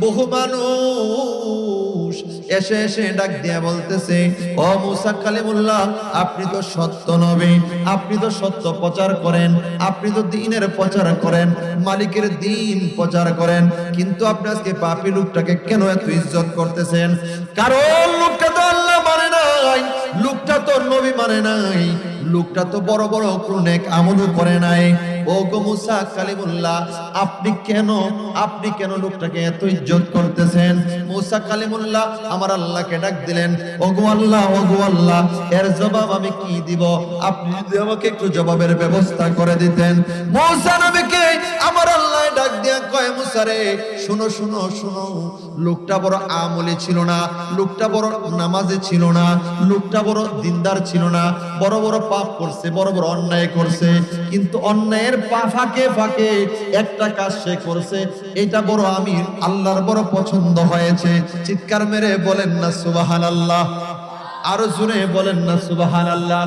বহু মানুষ এসে এসে ডাক দিয়া বলতেছে, ও মুসা কালিমুল্লাহ, আপনি তো সত্য নবী, আপনি তো সত্য প্রচার করেন, আপনি তো দ্বীনের প্রচার করেন, মালিকের দ্বীন প্রচার করেন, কিন্তু আপনি আজকে পাপী লোকটাকে কেন এত ইজ্জত করতেছেন? কারণ লোকটা তো আল্লাহ মানে নাই, লোকটা তো নবী মানে নাই, লোকটা তো বড় বড় নেক আমলও করে নাই। ও গো মুসা কালিমুল্লাহ, আপনি কেন লোকটাকে এত ইজ্জত করতেছেন? মুসা কালিমুল্লাহ আমার আল্লাহকে ডাক দিলেন, ও গো আল্লাহ, এর জবাব আমি কি দিব? আপনি যদি আমাকে একটু জবাবের ব্যবস্থা করে দিতেন। মুসা নবীকে আমার আল্লাহ ডাক দিয়া কয়, মুসা রে, শুনো, লোকটা বড় আমলি ছিল না, লোকটা বড় নামাজে ছিল না, লোকটা বড় দিনদার ছিল না, বড় বড় পাপ করছে, বড় বড় অন্যায় করছে, কিন্তু অন্যায়ের ফাঁকে ফাঁকে একটা কাজ সে করছে, এটা বড় আমি আল্লাহর বড় পছন্দ হয়েছে। চিৎকার মেরে বলেন না সুবহানাল্লাহ, আরো জোরে বলেন না সুবহানাল্লাহ।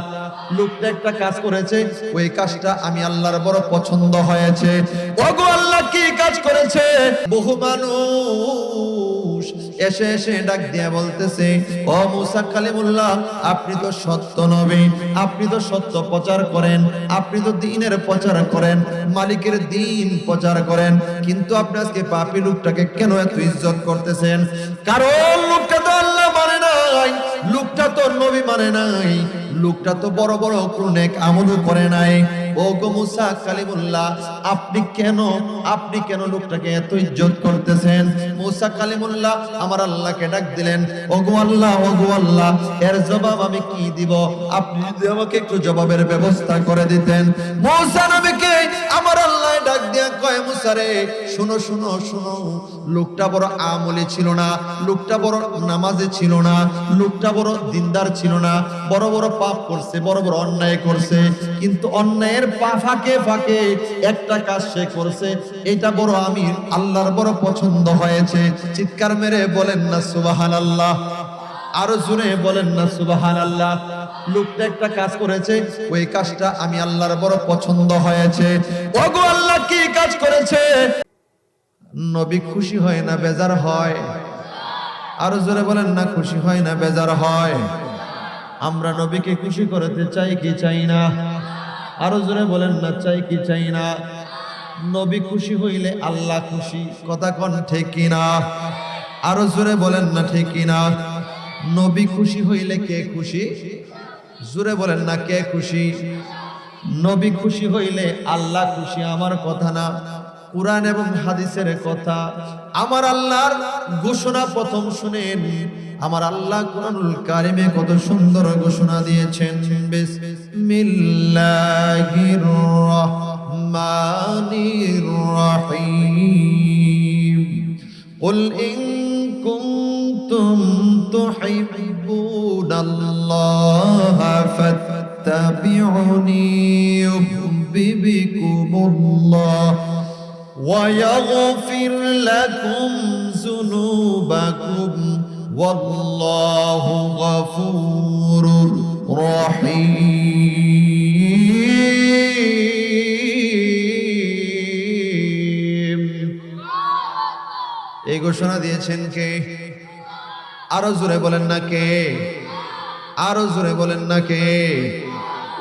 লোকটা একটা কাজ করেছে, ওই কাজটা আমি আল্লাহর বড় পছন্দ হয়েছে। ওগো আল্লাহ কি কাজ করেছে? বহু মানুষ এসে এসে ডাক দিয়া বলতেছে, ও মুসা কালিমুল্লাহ, আপনি তো সত্য নবী, আপনি তো সত্য প্রচার করেন, আপনি তো দ্বীনের প্রচার করেন, মালিকের দ্বীন প্রচার করেন, কিন্তু আপনি আজকে পাপী লোকটাকে কেন এত ইজ্জত করতেছেন? কারণ লোকটা তো আল্লাহ মানে নাই, লোকটা তো নবী মানে নাই, লোকটা তো বড় বড় নেক আমলও করে নাই। ও গো মুসা কালিমুল্লাহ, আপনি কেন লোকটাকে এত ইজ্জত করতেছেন? মুসা কালিমুল্লাহ আমার আল্লাহকে ডাক দিলেন, ও গো আল্লাহ, এর জবাব আমি কি দিব? আপনি যদি আমাকে একটু জবাবের ব্যবস্থা করে দিতেন। মুসা নবীকে আমার আল্লাহ ডাক দিয়া কয়, মুসা রে, শুনো, লোকটা বড় আমলি ছিল না, লোকটা বড় নামাজে ছিল না, লোকটা বড় দিনদার ছিল না, বড় বড় পাপ করছে, বড় বড় অন্যায় করছে, কিন্তু অন্যায়ের ফাঁকে ফাঁকে একটা কাজ সে করছে, এটা বড় আমি আল্লাহর বড় পছন্দ হয়েছে। চিৎকার মেরে বলেন না সুবহানাল্লাহ, আরো জোরে বলেন না সুবহানাল্লাহ। লোকটা একটা কাজ করেছে, ওই কাজটা আমি আল্লাহর বড় পছন্দ হয়েছে। ওগো আল্লাহ কি কাজ করেছে? নবী খুশি হয় না বেজার হয়? আরো জোরে বলেন না, খুশি হয় না বেজার হয়? আমরা নবীকে খুশি করতে চাই কি চাই না? আরো জোরে বলেন না, চাই কি চাই না? নবী খুশি হইলে আল্লাহ খুশি, কথা কোন ঠিক কিনা? আরো জোরে বলেন না, ঠিক কিনা? নবী খুশি হইলে কে খুশি? জোরে বলেন না, কে খুশি? নবী খুশি হইলে আল্লাহ খুশি, আমার কথা না, কুরআন এবং হাদিসের কথা। আমার আল্লাহর ঘোষণা প্রথম শুনেন, আমার আল্লাহ কুরআনুল কারিমে কত সুন্দর ঘোষণা দিয়েছেন। বিসমিল্লাহির রহমানির রহিম। কুল ইন কুনতুম তুহিব্বুনাল্লাহা ফাত্তাবিউনি ইউহিব্বুকুমুল্লাহ ওয়া ইয়াগফির লাকুম যুনুবাকুম ওয়াল্লাহু গফুরুর রহিম। এই ঘোষণা দিয়েছেন কে? আরো জোরে বলেন না, কে? আরো জোরে বলেন না, কে?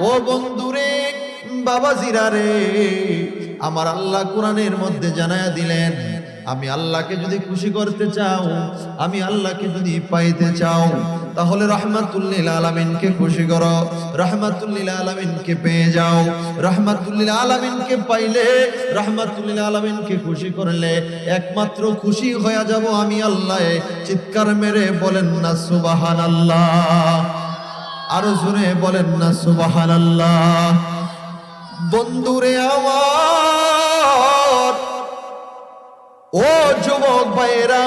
ও বন্ধুরে, বাবাজিরা রে, আমার আল্লাহ কোরআনের মধ্যে জানায়া দিলেন, আমি আল্লাহকে যদি খুশি করতে চাও, আমি আল্লাহকে যদি পাইতে চাও, তাহলে রাহমাতুল্লিল আলামিনকে খুশি করো, রাহমাতুল্লিল আলামিনকে পেয়ে যাও। রাহমাতুল্লিল আলামিনকে পাইলে, রাহমাতুল্লিল আলামিনকে খুশি করলে একমাত্র খুশি হয়ে যাব আমি আল্লাহ। চিৎকার মেরে বলেন না সুবহানাল্লাহ, আরো জোরে বলেন না সুবহানাল্লাহ। বন্ধুরে আমার, ও যুবক ভাইরা,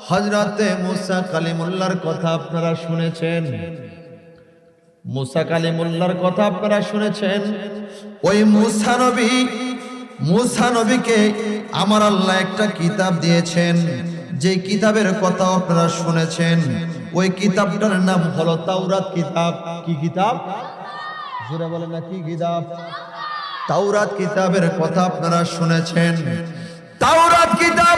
হযরতে মুসা কালিমুল্লাহর কথা আপনারা শুনেছেন, মুসা কালিমুল্লাহর কথা আপনারা শুনেছেন। ওই মুসা নবীকে আমার আল্লাহ একটা কিতাব দিয়েছেন, যে কিতাবের কথা আপনারা শুনেছেন, ওই কিতাবটার নাম হলো তাওরাত কিতাব। কি কিতাব? জোরে বলেন না, কি কিতাব? তাওরাত কিতাবের কথা আপনারা শুনেছেন। তাওরাত কিতাব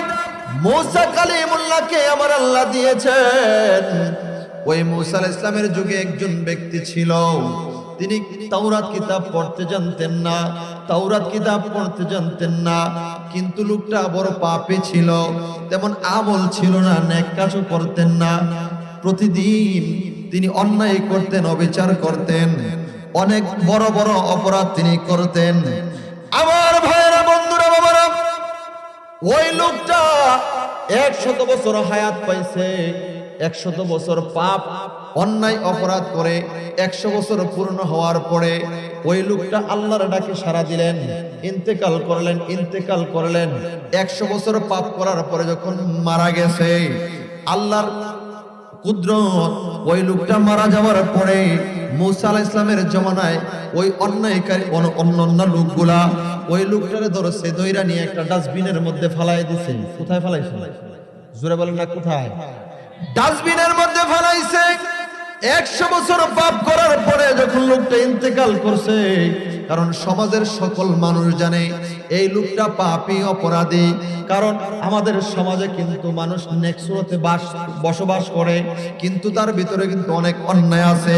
মুসা কালিমুল্লাহকে আমার আল্লাহ দিয়েছেন। ওই মুসা আলাইহিস সালামের যুগে একজন ব্যক্তি ছিল, তিনি তাওরাত কিতাব পড়তে জানতেন না, তাওরাত কিতাব পড়তে জানতেন না, কিন্তু লোকটা বড় পাপী ছিল, তেমন আমল ছিল না, নেক কাজও করতেন না। প্রতিদিন তিনি অন্যায় করতেন, অবিচার করতেন, অনেক বড় বড় অপরাধ তিনি করতেন। আমার ভাইয়েরা, বন্ধুরা, বাবারা, ওই লোকটা 100 বছর হায়াত পাইছে, 100 বছর পাপ অন্যায় অপরাধ করে 100 বছর পূর্ণ হওয়ার পরে ওই লোকটা আল্লাহর ডাকে সাড়া দিলেন, ইন্তেকাল করলেন। 100 বছর পাপ করার পরে যখন মারা গেছে, আল্লাহর কুদরত, ওই লোকটা মারা যাওয়ার পরে মুসা আলাইহিস সালামের জমানায় ওই অন্যায়কারী অন্য লোকগুলা ওই লোকটারে ধরছে, দইরা নিয়ে একটা ডাস্টবিনের মধ্যে ফালাই দিছে। কোথায় ফালাইছে? জোরে বলেন না, কোথায়? ডাস্টবিনের মধ্যে ফালাইছে। 100 বছর পাপ করার পরে যখন লোকটা ইন্তেকাল করছে, কারণ সমাজের সকল মানুষ জানে এই লোকটা পাপী, অপরাধী। কারণ আমাদের সমাজে কিন্তু মানুষ নেক সুরতে বসবাস করে, কিন্তু তার ভিতরে কিন্তু অনেক অন্যায় আছে।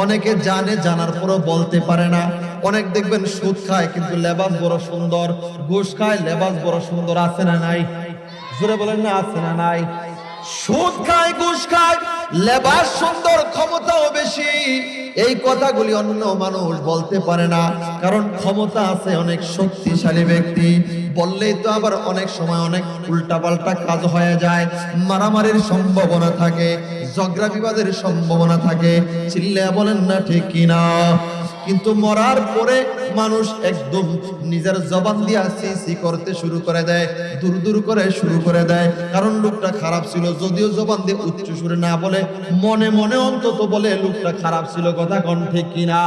অনেকে জানে, জানার পরও বলতে পারে না। অনেক দেখবেন সুদ খায় কিন্তু লেবাস বড় সুন্দর, ঘুষ খায় লেবাস বড় সুন্দর। আছে না নাই? জোরে বলেন না, আছে না নাই? সুদ খায়, ঘুষ খায়, লেবাস সুন্দর, ক্ষমতাও বেশি। এই কথাগুলি অন্য মানুষ বলতে পারে না, কারণ ক্ষমতা আছে, অনেক শক্তিশালী ব্যক্তি। বললেই তো আবার অনেক সময় অনেক উল্টাপাল্টা কাজ হয়ে যায়, মারামারির সম্ভাবনা থাকে, ঝগড়া বিবাদের সম্ভাবনা থাকে। চিল্লায়া বলেন না ঠিক কিনা? কিন্তু মরার পরে মানুষ একদম নিজের জবান দিয়া সি করতে শুরু করে দেয়, দূর করে শুরু করে দেয়, কারণ লোকটা খারাপ ছিল। যদিও জবান দিয়ে উচ্চ সুরে না বলে, মনে মনে অন্তত বলে লোকটা খারাপ ছিল। কথা কোন ঠিক কিনা?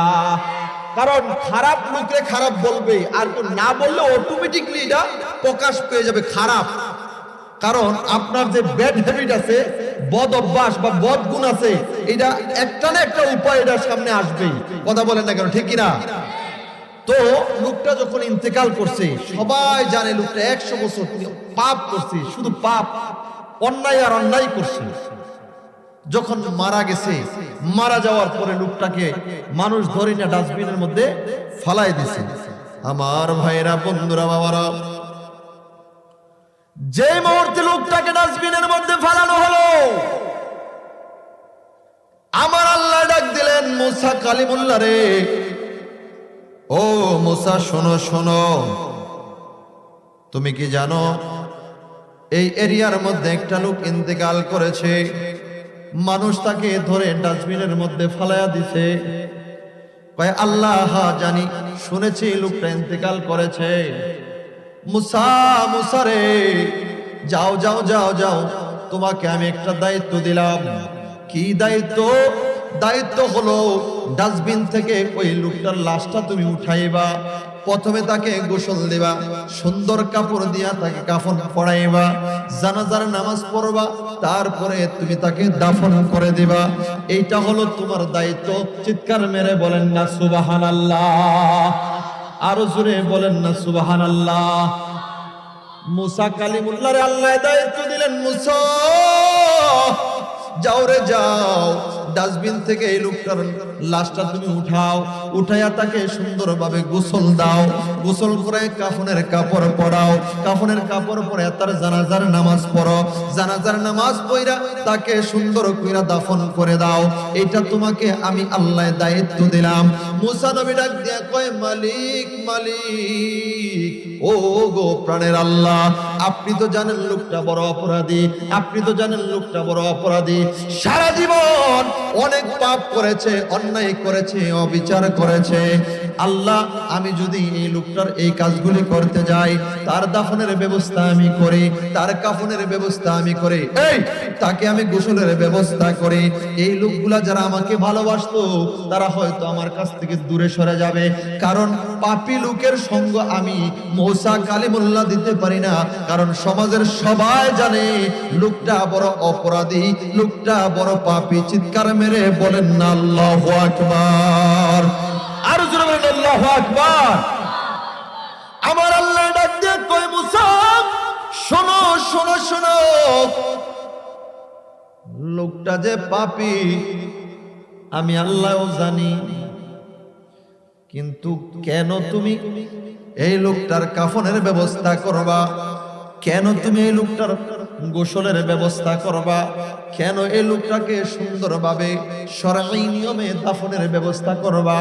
কারণ খারাপ লোকরে খারাপ বলবে, আর কেউ না বললে অটোমেটিকলি এটা প্রকাশ পেয়ে যাবে খারাপ। কারণ আপনার যে ব্যাড হ্যাবিট আছে, বদ অভ্যাস বা বদ গুণ আছে, এটা একটা না একটা উপায় এটার সামনে আসবেই। কথা বলেন না কেন, ঠিক কিনা? তো লোকটা যখন ইন্তেকাল করছে, সবাই জানে লোকটা 100 বছর পাপ করছে, শুধু পাপ, অন্যায় আর অন্যায় করছে। যখন মারা গেছে, মারা যাওয়ার পরে লোকটাকে মানুষ ধরে না ডাস্টবিনের মধ্যে ফালাই দিছে। আমার ভাইরা, বন্ধুরা, বাবারা, যে মুহূর্তে লোকটাকে ডাস্টবিনের মধ্যে ফালানো হলো, আমার আল্লাহ ডাক দিলেন, মুসা কালিমুল্লাহ রে, ও মুসা, শোনো শোনো, তুমি কি জানো এই এরিয়ার মধ্যে একটা লোক ইন্তেকাল করেছে, মানুষ তাকে ধরে ডাস্টবিনের মধ্যে ফালাইয়া দিছে। কয় আল্লাহ, হ্যাঁ জানি, শুনেছি লোকটা ইন্তেকাল করেছে। মুসা, মুসা রে, যাও যাও যাও যাও, তোমাকে আমি একটা দায়িত্ব দিলাম। কি দায়িত্ব? দায়িত্ব হলো ডাস্টবিন থেকে ওই লোকটার লাশটা তুমি উঠাইবা। প্রথমে তাকে গোসল দিবা, সুন্দর কাপড় দিয়া তাকে কাফন পরাইবা, জানাজার নামাজ পড়বা, তারপরে তুমি তাকে দাফন করে দিবা। এইটা হলো তোমার দায়িত্ব। চিৎকার মেরে বলেন না সুবহানাল্লাহ? আরো জোরে বলেন না সুবহানাল্লাহ? মুসা কালিমুল্লাহর আল্লাহ দায়িত্ব দিলেন, মুসা যাও রে যাও, ডাস্টবিন থেকে এই লোকটার লাশটা তুমি উঠাও, উঠাইয়া তাকে সুন্দরভাবে গোসল দাও, গোসল করে কাফনের কাপড় পরাও, কাফনের কাপড় পরে তার জানাজার নামাজ পড়ো, জানাজার নামাজ পড়া তাকে সুন্দর কইরা দাফন করে দাও। এটা তোমাকে আমি আল্লাহ দায়িত্ব দিলাম। মুসা নবী ডাক দিয়া কয়, মালিক মালিক, ও গো প্রাণের আল্লাহ, আপনি তো জানেন লোকটা বড় অপরাধী, আপনি তো জানেন লোকটা বড় অপরাধী, সারা জীবন অনেক পাপ করেছে, অন্যায় করেছে, অবিচার করেছে। আল্লাহ, আমি যদি এই লোকটার এই কাজগুলি করতে যাই, তার দাফনের ব্যবস্থা আমি করি, তার কাফনের ব্যবস্থা আমি করি, এই তাকে আমি গোসলের ব্যবস্থা করি, এই লোকগুলা যারা আমাকে ভালোবাসতো তারা হয়তো আমার কাছ থেকে দূরে সরে যাবে। কারণ পাপী লোকের সঙ্গ আমি মুসা কালিমুল্লাহ দিতে পারি না, কারণ সমাজের সবাই জানে লোকটা বড় অপরাধী, লোকটা বড় পাপী। চিৎকার মেরে বলেন না আল্লাহু আকবার? আর জোরে বলেন আল্লাহু আকবার? আমার আল্লাহ ডাক দিয়ে কয়, মুসা শোনো শোনো শোনো, লোকটা যে পাপী আমি আল্লাহও জানি, কিন্তু কেন তুমি এই লোকটার কাফনের ব্যবস্থা করবা? কেন তুমি এই লোকটার গোসলের ব্যবস্থা করবা? কেন এই লোকটাকে সুন্দরভাবে শরঈ নিয়মে দাফনের ব্যবস্থা করবা?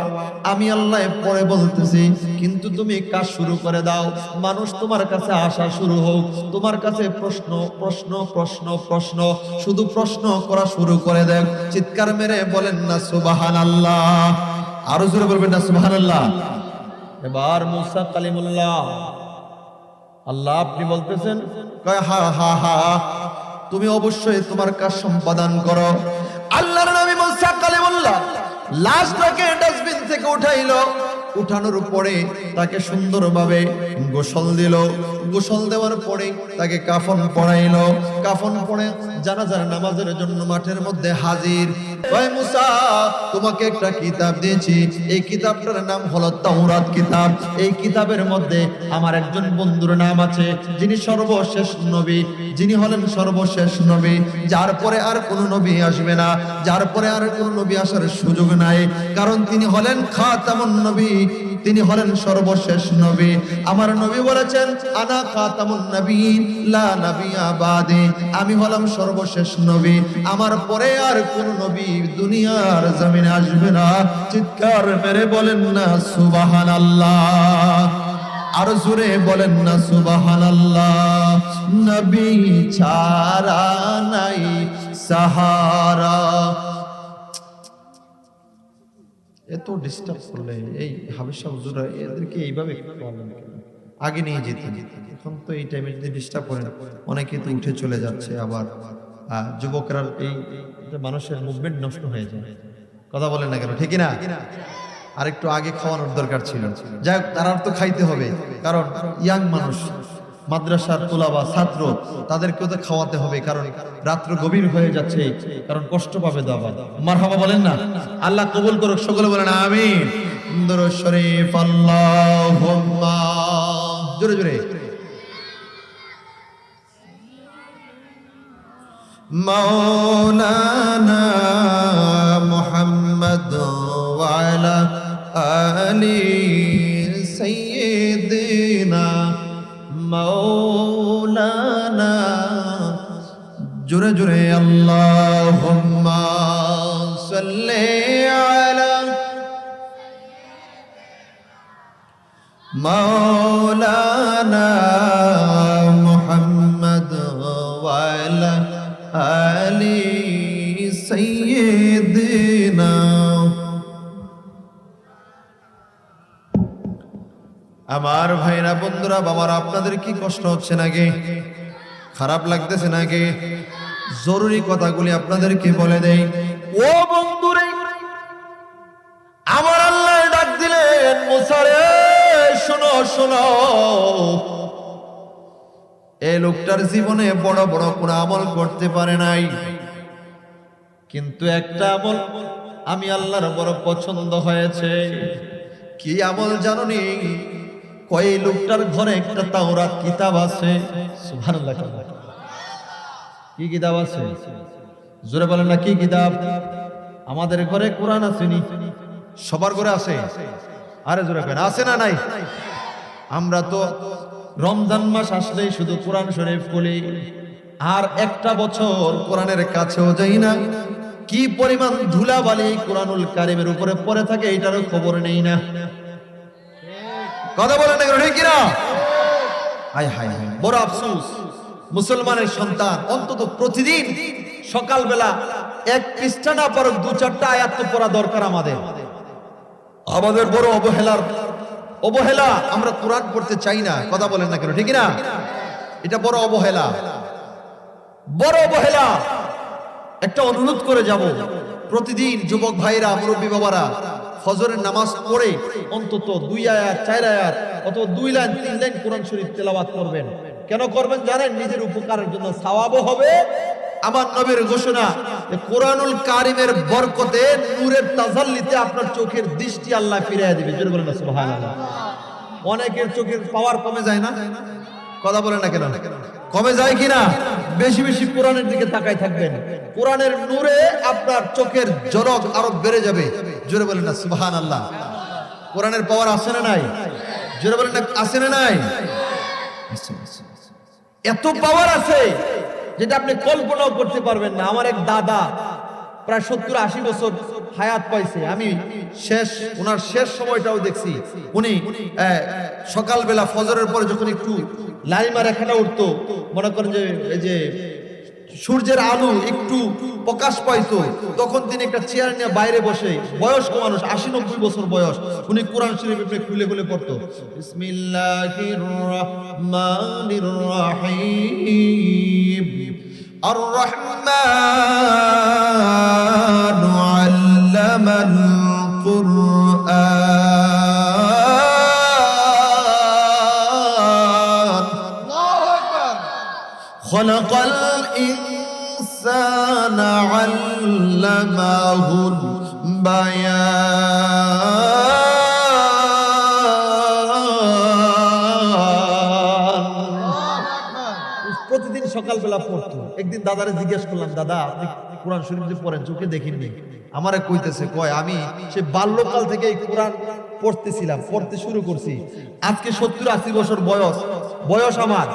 আমি আল্লাহ পরে বলতেছি, কিন্তু তুমি কাজ শুরু করে দাও। মানুষ তোমার কাছে আসা শুরু হোক, তোমার কাছে প্রশ্ন প্রশ্ন প্রশ্ন প্রশ্ন, শুধু প্রশ্ন করা শুরু করে দেন। চিৎকার মেরে বলেন না সুবহানাল্লাহ। আরো জোরে বলবেন না সুবহানাল্লাহ। এবার মুসা কালিমুল্লাহ, আল্লাহ আপনি বলতেছেন, কয় হা হা হা, তুমি অবশ্যই তোমার কাজ সম্পাদন করো। আল্লাহর নবী মুসা কালিমুল্লাহ লাশটাকে ডাস্টবিন থেকে উঠাইলো। উঠানোর পরে তাকে সুন্দরভাবে গোসল দিল। গোসল দেওয়ার পরে তাকে কাফন পরাইলো। কাফন পরে জানাজার নামাজের জন্য মাঠের মধ্যে হাজির। ওই মুসা, তোমাকে একটা কিতাব দিয়েছি, এই কিতাবটার নাম হলো তাওরাত কিতাব। এই কিতাবের মধ্যে আমার একজন বন্ধুর নাম আছে, যিনি সর্বশেষ নবী, যিনি হলেন সর্বশেষ নবী, যার পরে আর কোন নবী আসবে না, যার পরে আর কোন নবী আসার সুযোগ নাই, কারণ তিনি হলেন খাতামুন নবী, তিনি হলেন সর্বশেষ নবী। আমার নবী বলেছেন, আনা খাতামুন নবীন লা নাবিয়্যা বাদি, আমি হলাম সর্বশেষ নবী, আমার পরে আর কোন নবী দুনিয়ার জমিনে আসবে না। চিৎকার মেরে বলেন না সুবহানাল্লাহ। আর জোরে বলেন না সুবহানাল্লাহ। নবী ছাড়া নাই সাহারা। এত ডিস্টার্ব করলে এই হাবিসা হুজুরা এদেরকে এইভাবে বলেন, আগে নিয়ে যেতে। এখন তো এই টাইমে যদি ডিস্টার্ব করেন, অনেকে তো উঠে চলে যাচ্ছে, আবার যুবকরা এই মানুষের মুভমেন্ট নষ্ট হয়ে যায়। কথা বলেন না কেন, ঠিক না? আর একটু আগে খাওয়ানোর দরকার ছিল। যাই হোক, তারা তো খাইতে হবে, কারণ ইয়াং মানুষ, মাদ্রাসার তোলাবা ছাত্র, তাদেরকেও তো খাওয়াতে হবে, কারণ রাত্র গভীর হয়ে যাচ্ছে, কারণ কষ্ট পাবে দাবা। মারহাবা বলেন না। আল্লাহ কবুল করুক, সকলে বলেন আমিন। দরুদ শরীফ আল্লাহুম্মা, জোরে জোরে। মাওলানা মুহাম্মদ ওয়া আলা আলি সাইয়্যিদিনা মাওলানা, জোরে জোরে আল্লাহুম্মা সাল্লি আলা মাওলানা মুহাম্মদ ওয়া আলা আলি সাইয়্যিদিনা। আমার ভাইরা, বন্ধুরা, বাবারা, আপনাদের কি কষ্ট হচ্ছে নাকি? খারাপ লাগতেছে নাকি? জরুরি কথাগুলি আপনাদেরকে বলে দেই। ও বন্ধুরে, আমার আল্লাহ ডাক দিলেন, মুসা রে শোনো শোনো, এই লোকটার জীবনে বড় বড় কোন আমল করতে পারে নাই, কিন্তু একটা আমল আমি আল্লাহর বড় পছন্দ হয়েছে। কি আমল জানোনি? কয় লোকটার ঘরে একটা তাওরাত কিতাব আছে। সুবহানাল্লাহ। কি কিতাব আছে? জোরে বলেন না, কি কিতাব? আমাদের ঘরে কোরআন আসেনি? সবার ঘরে আছে? আরে জোরে কেন, আছে না নাই? আমরা তো রমজান মাস আসলেই শুধু কোরআন শরীফ খুলি, আর একটা বছর কোরআনের কাছেও যাই না। কি পরিমাণ ধুলাবালি কোরআনুল কারীমের উপরে পড়ে থাকে এটারও খবর নেই না। কথা বলেন না, ঠিক না? হায় হায় হায়, বড় আফসোস। মুসলমানের সন্তান অন্তত প্রতিদিন সকালবেলা এক পৃষ্ঠা না পড়ুক, দু চারটা আয়াত তো পড়া দরকার আমাদের। আমাদের বড় অবহেলা, আমরা কোরআন পড়তে চাই না। কথা বলেন না কেন, ঠিক না? এটা বড় অবহেলা, বড় অবহেলা। একটা অনুরোধ করে যাব, প্রতিদিন যুবক ভাইরা, মুরব্বী বাবারা, ফজরের নামাজ পড়ে অন্তত 2 আয়াত 4 আয়াত অথবা 2 লাইন 3 লাইন কোরআন শরীফ তেলাওয়াত করবেন। কেন করবেন জানেন? নিজের উপকারের জন্য, সওয়াবও হবে। আমার নবীর ঘোষণা, কোরআনুল কারীমের বরকতে, নূরের তাজাল্লিতে আপনার চোখের দৃষ্টি আল্লাহ ফিরিয়ে দিবে। জোরে বলেন সুবহানাল্লাহ। অনেকের চোখের পাওয়ার কমে যায় না? কথা বলেন না কেন? কমে যায় কিনা? বেশি বেশি কোরআনের দিকে তাকাই থাকবেন, কোরআনের নূরে আপনার চোখের ঝলক আরো বেড়ে যাবে। জোরে বলেন না সুবহানাল্লাহ। কোরআনের পাওয়ার আছে না নাই? জোরে বলেন না আছে না নাই? এত পাওয়ার আছে যেটা আপনি কল্পনাও করতে পারবেন না। আমার এক দাদা প্রায় 70-80 বছর হায়াত পাইছে, আমি ওনার শেষ সময়টাও দেখছি। উনি সকালবেলা ফজরের পরে যখন একটু লাইমা রেখাটা উঠতো, মনে করেন যে এই যে সূর্যের আলো একটু প্রকাশ পাইতো, তখন তিনি একটা চেয়ার নিয়ে বাইরে বসে, বয়স্ক মানুষ 80-90 বছর বয়স, উনি কোরআন শরীফ খুলে খুলে পড়তো। বিসমিল্লাহির রহমানির রহিম আর রহমান আল্লামাল কুরআন খলাকাল الإنسان علمه البيان। প্রতিদিন সকালবেলা পড়তো। একদিন দাদারে জিজ্ঞেস করলাম, দাদা আপনি কোরআন শরীফ যে পড়েন চোখে দেখিনি? আমারে কইতেছে, কয় আমি সে বাল্যকাল থেকে এই কোরআন পড়তেছিলাম, পড়তে শুরু করছি, আজকে 70-80 বছর বয়স আমার,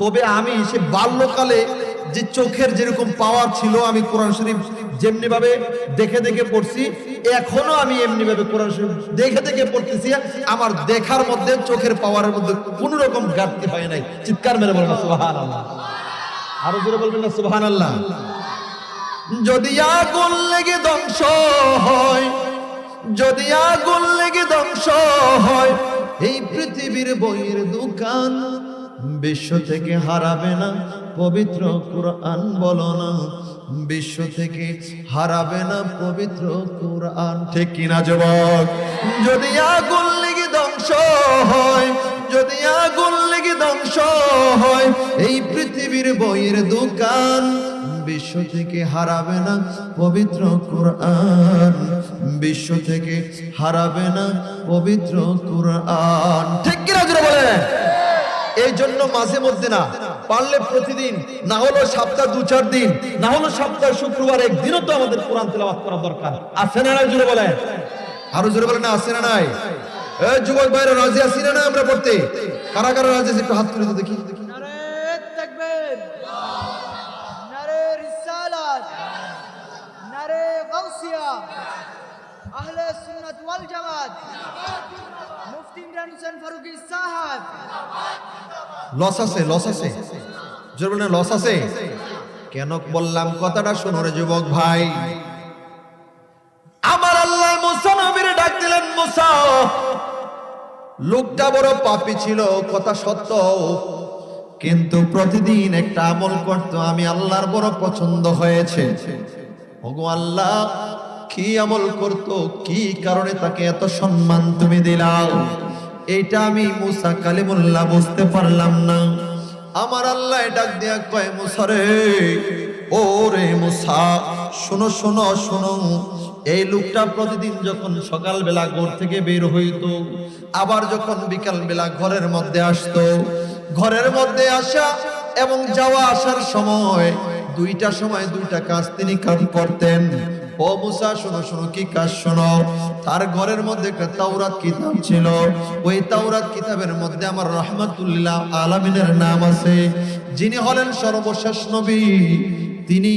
তবে আমি সে বাল্যকালে যে চোখের যেরকম পাওয়ার ছিল, আমি কোরআন শরীফ যেমনি ভাবে দেখে দেখে পড়ছি, এখনো আমি এমনি ভাবে কোরআন শরীফ দেখে দেখে পড়তেছি। আমার দেখার মধ্যে চোখের পাওয়ারের মধ্যে কোন রকম ঘাটতি হয় নাই। চিৎকার মেরে বলবেন না সুবহানাল্লাহ। আরো জোরে বলবেন না সুবহানাল্লাহ। যদি আগুন লেগে ধ্বংস হয়, যদি আগুন লেগে ধ্বংস হয় এই পৃথিবীর বইয়ের দোকান, বিশ্ব থেকে হারাবে না পবিত্র কোরআন। বলো না বিশ্ব থেকে হারাবে না পবিত্র কোরআন, ঠিক কিনা যুবক? যদি আগুন লেগে ধ্বংস হয়, যদি আগুন লেগে ধ্বংস হয় এই পৃথিবীর বইয়ের দোকান, বিশ্ব থেকে হারাবে না পবিত্র কোরআন, বিশ্ব থেকে হারাবে না পবিত্র কোরআন, ঠিক কিনা জোরে বলেন? এই জন্য মাঝে মধ্যে না পারলে প্রতিদিন, না হলো সপ্তাহে 2-4 দিন, না হলো সপ্তাহে শুক্রবার একদিনও তো আমাদের কোরআন তেলাওয়াত করা দরকার। আছে না নাই? জোরে বলেন, আরো জোরে বলেন না আছে না নাই? এই যুবক ভাইরা রাজি আছি না আমরা পড়তে? কারা কারা রাজি আছে একটু হাত তুলে তো দেখি। নারে তাকবীর, নারে রিসালাত, নারে গাউসিয়া, আহলে সুন্নাত ওয়াল জামাত, মুফতি ইমরান হোসেন ফারুকী সাহেব। লস আছে, লস আছে, জোরে বলেন লস আছে। কেন বললাম কথাটা? শোনো রে যুবক ভাই, আমার আল্লাহ মুসা নবীরে ডাক দিলেন। মুসা লোকটা বড় পাপী ছিল, কথা সত্য, কিন্তু প্রতিদিন একটা আমল করত, আমি আল্লাহর বড় পছন্দ হয়েছে। ওগো আল্লাহ, কি আমল করত? কি কারণে তাকে এত সম্মান তুমি দিলাও? এইটা আমি মুসা কালিমুল্লাহ বুঝতে পারলাম না। আমার আল্লাহ ডাক দিয়া কয়, মুসা রে, ও রে মুসা, শোনো শোনো শোনো, এই লোকটা প্রতিদিন যখন সকালবেলা ঘর থেকে বের হইতো, আবার যখন বিকাল বেলা ঘরের মধ্যে আসতো, ঘরের মধ্যে আসা এবং যাওয়া আসার সময় দুইটা সময় দুইটা কাজ তিনি করতেন। ও মুসা শোনো শোনো, কি কাজ শোনো? তার ঘরের মধ্যে একটা তাওরাত কিতাব ছিল, ওই তাওরাত কিতাবের মধ্যে আমার রাহমাতুল্লিল আলামিনের নাম আছে, যিনি হলেন সর্বশেষ নবী। তিনি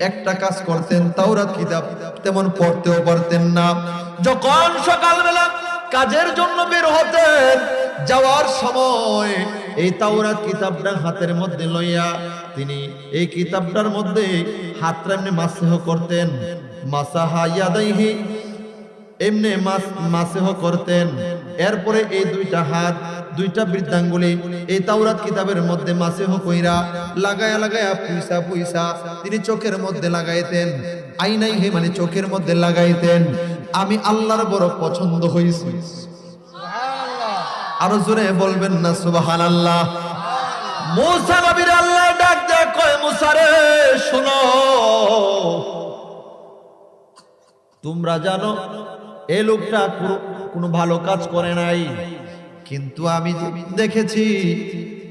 একটা কাজ করতেন, তাওরাত কিতাব তেমন পড়তেও পারতেন না। যখন সকালবেলা কাজের জন্য বের হতেন, যাওয়ার সময় এই তাওরাত কিতাবটা হাতের মধ্যে লইয়া তিনি এই কিতাবটার মধ্যে হাতটা এমনি মাসহ করতেন, মাসাহা ইয়াদাইহি, এমনি মাসহ করতেন। এরপরে এই দুইটা হাত, দুইটা বৃদ্ধাঙ্গুলি এই তাওরাত কিতাবের মধ্যে মাসহ কইরা লাগায়া লাগায়া পুইসা পুইসা তিনি চোখের মধ্যে লাগাইতেন। আইনাই হে মানে চোখের মধ্যে লাগাইতেন। আমি আল্লাহর বড় পছন্দ হইছি। আরো জোরে বলবেন না সুবহানাল্লাহ। মুসা নবীর আল্লাহ ডাক দেয়, কয় মুসা রে শোনো, তোমরা জানো এই লোকটা কোনো ভালো কাজ করে নাই, কিন্তু আমি দেখেছি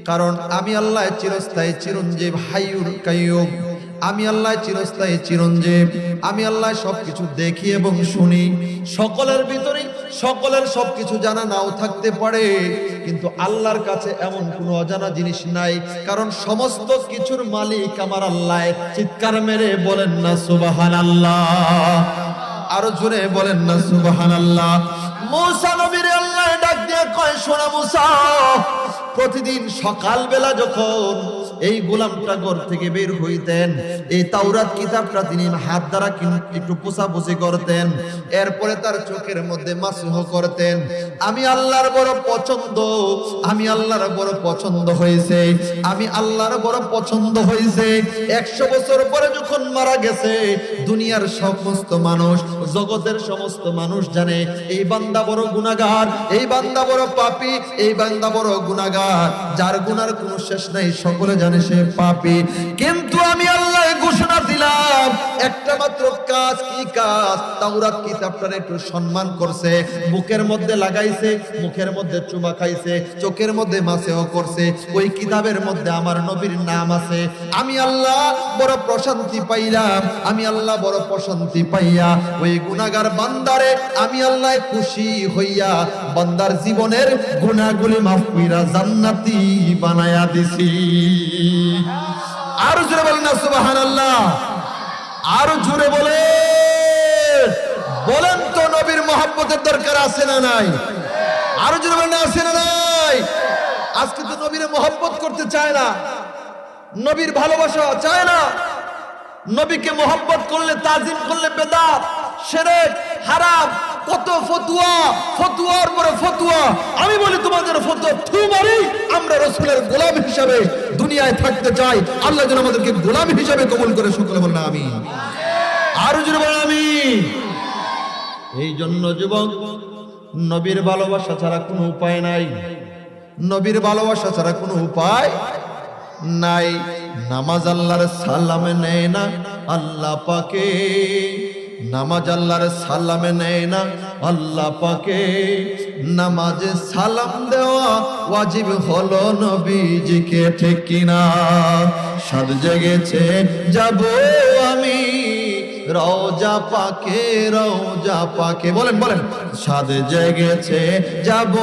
কারণ আমি আল্লাহ চিরস্থায়ী চিরঞ্জীব, হাইয়ুল কাইয়ুম। আমি আল্লাহ চিরস্থায়ী চিরঞ্জীব। আমি আল্লাহ সবকিছু দেখি এবং শুনি। সকলের ভিতরে সকলের সবকিছু জানা নাও থাকতে পারে, কিন্তু আল্লাহর কাছে এমন কোনো অজানা জিনিস নাই, কারণ সমস্ত কিছুর মালিক আমার আল্লাহ। চিৎকার মেরে বলেন না সুবহানাল্লাহ, আরো জোরে বলেন না সুবহানাল্লাহ। মুসা নবীর আল্লাহ ডাক দিয়ে কয়, শোনা মুসা, প্রতিদিন সকালবেলা যখন এই গোলামটা ঘর থেকে বের হইতেন, এই তাওরাত কিতাবটা তিনি হাত দ্বারা একটু পোছাপুছি করতেন, এরপরে তার চোখের মধ্যে মাসহ করতেন। আমি আল্লাহর বড় পছন্দ, আমি আল্লাহর বড় পছন্দ হয়েছে, আমি আল্লাহর বড় পছন্দ হয়েছে। 100 বছর পরে যখন মারা গেছে, দুনিয়ার সমস্ত মানুষ, জগতের সমস্ত মানুষ জানে এই বান্দা বড় গুনাহগার, এই বান্দা বড় পাপী, এই বান্দা বড় গুনাহগার, যার গুনার কোনো শেষ নাই, সকলে জানে সে পাপী। কিন্তু আমি আল্লাহ ঘোষণা দিলাম একটা মাত্র কাজ। কি কাজ? তাওরাত কিতাবটার একটু সম্মান করছে, মুখের মধ্যে লাগাইছে, মুখের মধ্যে চুমা খাইছে, চোখের মধ্যে মাসেহ করছে, ওই কিতাবের মধ্যে আমার নবীর নাম আছে। আমি আল্লাহ বড় প্রশান্তি পাইলাম, আমি আল্লাহ বড় প্রশান্তি পাইয়া ওই গুনাহগার বান্দারে আমি আল্লাহ খুশি হইয়া বান্দার জীবনের গুনাহগুলি মাফ কইরা জান্নাতি বানায়া দিছি। আরো জোরে বলেন না সুবহানাল্লাহ, আরো জোরে বলেন তো নবীর মহব্বতের দরকার আছে না নাই? আরো জোরে বলেন, আছে না নাই? আজকে তো নবীর মহব্বত করতে চায় না, নবীর ভালোবাসা চায় না। নবীকে মহব্বত করলে, তাজিম করলে বেদাত, শিরক, হারাম, কত ফতোয়া, ফতোয়ার পরে ফতোয়া। আমি বলি তোমাদের ফতোয়া থু মারি, আমরা রাসূলের গোলাম হিসাবে দুনিয়ায় থাকতে চাই। আল্লাহ যেন আমাদেরকে গোলাম হিসাবে কবুল করে, সকলে বলেন আমিন। আরো জোরে বলেন আমিন। এই জন্য যুবক, নবীর ভালোবাসা ছাড়া কোনো উপায় নাই, নবীর ভালোবাসা ছাড়া কোনো উপায় নাই। নামাজ আল্লাহর সালামে নেয় না আল্লাহ পাকে, নামাজ আল্লাহর সালামে নেয় না আল্লাহ পাকে। নামাজে সালাম দেওয়া ওয়াজিব হলো নবীজিকে, ঠিক কিনা? সাদ জেগেছে যাব আমি রওজা পাকে, রওজা পাকে। বলেন বলেন, সাদ জেগেছে যাব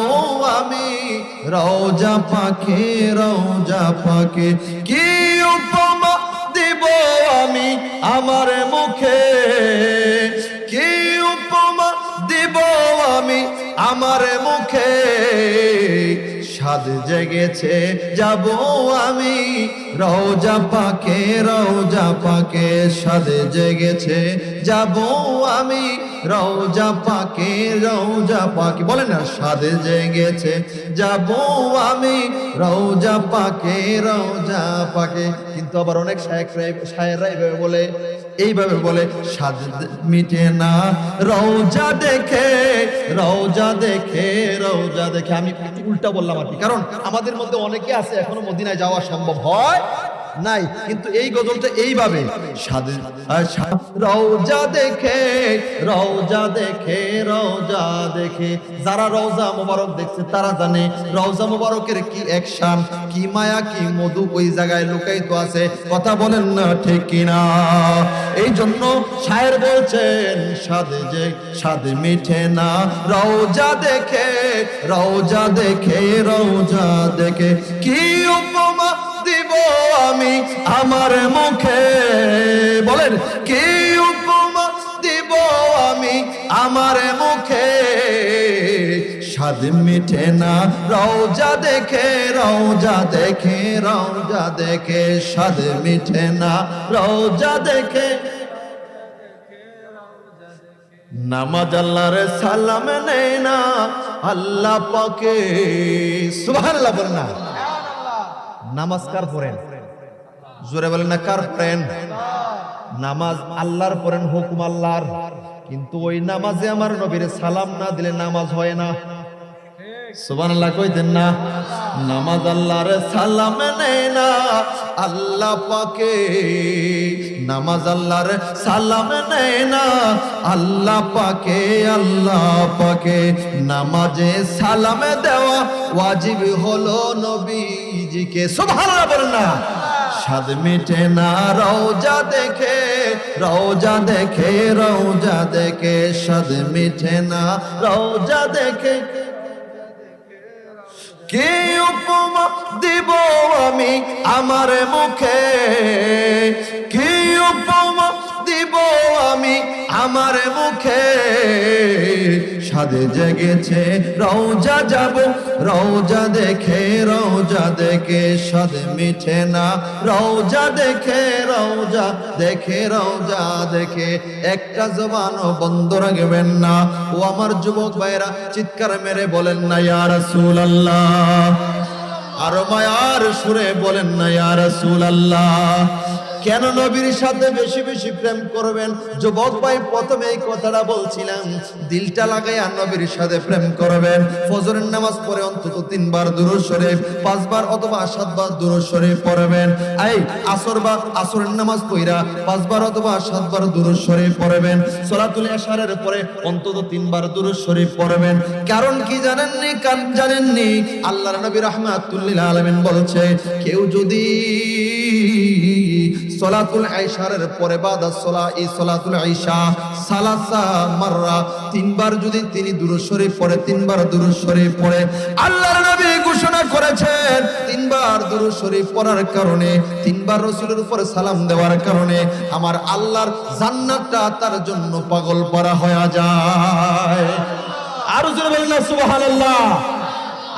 আমি রওজা পাকে, রওজা পাকে। কি উপমা দিব আমি আমার মুখে, কি উপমা দিব আমি আমার মুখে। সাদ জেগেছে যাব আমি রওজা পাকে, রওজা পাকে। সাদ জেগেছে যাব আমি রওজা পাকে, রওজা পাকে। বলেন না, সাদ জেগেছে যাব আমি রওজা পাকে, রওজা পাকে। কিন্তু আবার অনেক শায়েররা এইভাবে বলে, এইভাবে বলে, সাদ মিটে না রওজা দেখে, রওজা দেখে, রওজা দেখে। আমি উল্টা বললাম আর কি, কারণ আমাদের মধ্যে অনেকে আছে এখনো মদিনায় যাওয়া সম্ভব হয় নাই, কিন্তু এই গজলটা এইভাবে, রওজা দেখে, রওজা দেখে, রওজা দেখে। যারা রওজা মোবারক দেখছে তারা জানে রওজা মোবারকের কি অ্যাকশন, কি মায়া, কি মধু ওই জায়গায় লুকায়িত আছে। কথা বলেন না ঠিক কিনা? এই জন্য শায়ের বলছেন, সাদে যে সাদে মিঠে না রওজা দেখে, রওজা দেখে, রওজা দেখে। কি উপমা দিব আমি আমার মুখে, বলেন কি উপমা দিব আমি আমার মুখে। স্বাদ মিঠে না রওজা দেখে, রওজা দেখে, রওজা দেখে। স্বাদ মিঠে না রওজা দেখে। নামাজ আল্লাহর সালাম নেয় না আল্লাহ পাকে। সুবহানাল্লাহ বলেন না। নামাজ কার পড়েন? জোরে বলেন না, কার পড়েন? নামাজ আল্লাহর পড়েন, হুকুম আল্লাহর। কিন্তু ওই নামাজে আমার নবীর সালাম না দিলে নামাজ হয় না। সুবহানাল্লাহ কইতেন না? নামাজ আল্লাহর সালাম নেয় না আল্লাহ পাকে, নামাজ আল্লাহর সালাম নেয় না আল্লাহ পাকে, আল্লাহ পাকে। নামাজে সালাম দেওয়া ওয়াজিব হলো নবী নবীজিকে, সুবহানাল্লাহ বলেন না। স্বাদ মিটে না রওজা দেখে, রওজা দেখে, রওজা দেখে, স্বাদ মিটে না রওজা দেখে। কি উপমা দিব আমি আমার মুখে, কি উপমা দিব আমি আমার মুখে, সাদে জেগেছে রওজা যাব, রওজা দেখে, রওজা দেখে, সাদ মিঠে না রওজা দেখে, রওজা দেখে, রওজা দেখে। একটা জবানও বন্ধ রাখবেন না। ও আমার যুবক ভাইরা চিৎকার মেরে বলেন না ইয়া রাসূলুল্লাহ, আরো মায়ার সুরে বলেন না ইয়া রাসূলুল্লাহ। কেন নবীর সাথে বেশি বেশি প্রেম করবেন? যুবক ভাই প্রথমে এই কথাটা বলছিলাম, দিলটা লাগাইয়া নবীর সাথে প্রেম করবেন। ফজরের নামাজ পড়ে অন্তত 3 বার দুরূদ শরীফ, 5 বার অথবা 7 বার দুরূদ শরীফ পড়বেন। এই আসরের নামাজ পড়া 5 বার অথবা 7 বার দুরূদ শরীফ পড়বেন। সালাতুল ইশারের পরে অন্তত 3 বার দুরূদ শরীফ পড়বেন। কারণ কি জানেননি? জানেননি? আল্লাহর নবী রাহমাতুল লিল আলামিন বলছে, কেউ যদি সালাতুল ইশারের পরে বাদা সালাতুল ইশা সালাসা মাররা 3 বার যদি তিনি দুরূদ শরীফ পড়ে, 3 বার দুরূদ শরীফ পড়ে, আল্লাহর নবী ঘোষণা করেছেন 3 বার দুরূদ শরীফ পড়ার কারণে, 3 বার রাসূলের উপরে সালাম দেওয়ার কারণে আমার আল্লাহর জান্নাতটা তার জন্য পাগল পারা হয়ে যায়। আরো জোরে বলেন না সুবহানাল্লাহ,